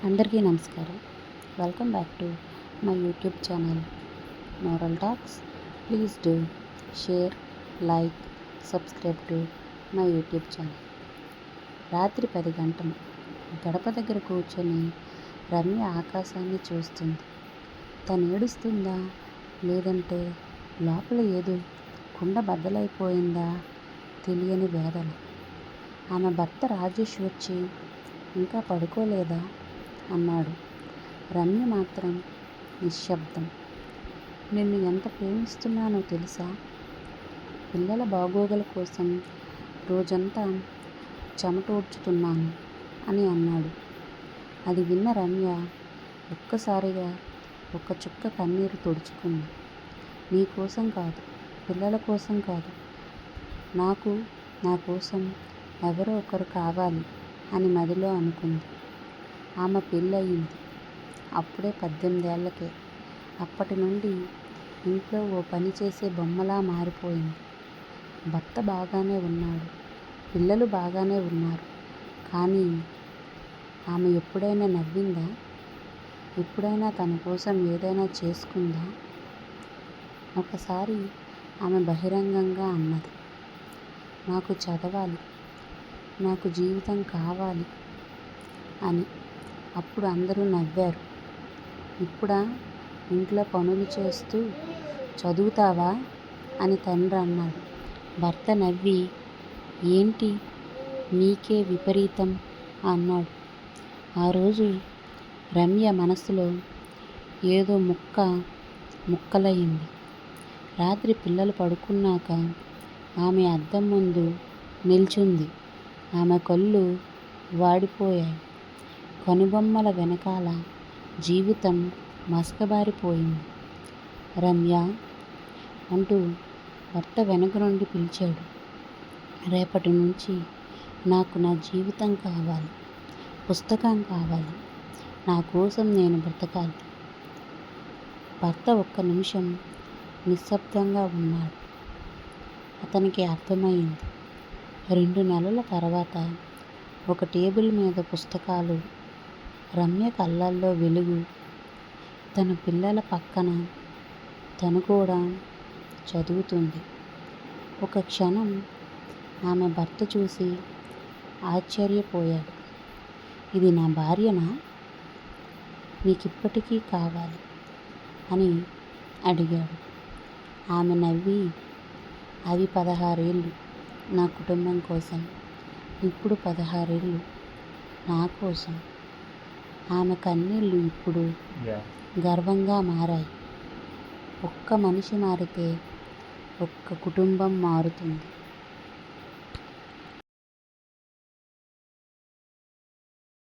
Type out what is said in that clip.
అందరికీ నమస్కారం. Welcome back to my YouTube channel moral talks. Please do share, like, subscribe to my YouTube channel. రాత్రి 10 గంటలు. గడప దగ్గర కూర్చొని రమ్య ఆకాశాన్ని చూస్తుంది. తను ఏడుస్తుందా, లేదంటే లోపల ఏదో కుండ బద్దలైపోయిందా తెలియని వేదన. ఆమె భర్త రాజేష్ వచ్చి ఇంకా పడుకోలేదా అన్నాడు. రమ్య మాత్రం నిశ్శబ్దం. నిన్ను ఎంత ప్రేమిస్తున్నానో తెలుసా? పిల్లల బాగోగుల కోసం రోజంతా చెమటోడ్చుతున్నాను అని అన్నాడు. అది విన్న రమ్య ఒక్కసారిగా ఒక చుక్క కన్నీరు తుడుచుకుంది. నీ కోసం కాదు, పిల్లల కోసం కాదు, నా కోసం ఎవరో ఒకరు కావాలి అని మదిలో అనుకుంది. ఆమె పెళ్ళయింది అప్పుడే 18 ఏళ్లకే. అప్పటి నుండి ఇంట్లో ఓ పని చేసే బొమ్మలా మారిపోయింది. భర్త బాగానే ఉన్నాడు, పిల్లలు బాగానే ఉన్నారు. కానీ ఆమె ఎప్పుడైనా నవ్విందా? ఎప్పుడైనా తన కోసం ఏదైనా చేసుకుందా? ఒకసారి ఆమె బహిరంగంగా అన్నది, నాకు చదవాలి, నాకు జీవితం కావాలి అని. అప్పుడు అందరూ నవ్వారు. ఇప్పుడా ఇంట్లో పనులు చేస్తూ చదువుతావా అని తండ్రి అన్నాడు. భర్త నవ్వి, ఏంటి నీకే విపరీతం అన్నాడు. ఆ రోజు రమ్య మనసులో ఏదో ముక్కలయింది. రాత్రి పిల్లలు పడుకున్నాక ఆమె అద్దం ముందు నిల్చుంది. ఆమె కళ్ళు వాడిపోయాయి. కనుబొమ్మల వెనకాల జీవితం మసకబారిపోయింది. రమ్య అంటూ భర్త వెనక నుండి పిలిచాడు. రేపటి నుంచి నాకు నా జీవితం కావాలి, పుస్తకం కావాలి, నా కోసం నేను బ్రతకాలి. భర్త ఒక్క నిమిషం నిశ్శబ్దంగా ఉన్నాడు. అతనికి అర్థమైంది. 2 నెలల తర్వాత ఒక టేబుల్ మీద పుస్తకాలు, రమ్య కళ్ళల్లో వెలుగు, తన పిల్లల పక్కన తను కూడా చదువుతుంది. ఒక క్షణం ఆమె భర్త చూసి ఆశ్చర్యపోయాడు. ఇది నా భార్యనా? నీకిప్పటికీ కావాలి అని అడిగాడు. ఆమె నవ్వి, అవి 16 ఏళ్ళు నా కుటుంబం కోసం, ఇప్పుడు 16 ఏళ్ళు నా కోసం. ఆమె కన్నీళ్ళు ఇప్పుడు గర్వంగా మారాయి. ఒక్క మనిషి మారితే ఒక్క కుటుంబం మారుతుంది.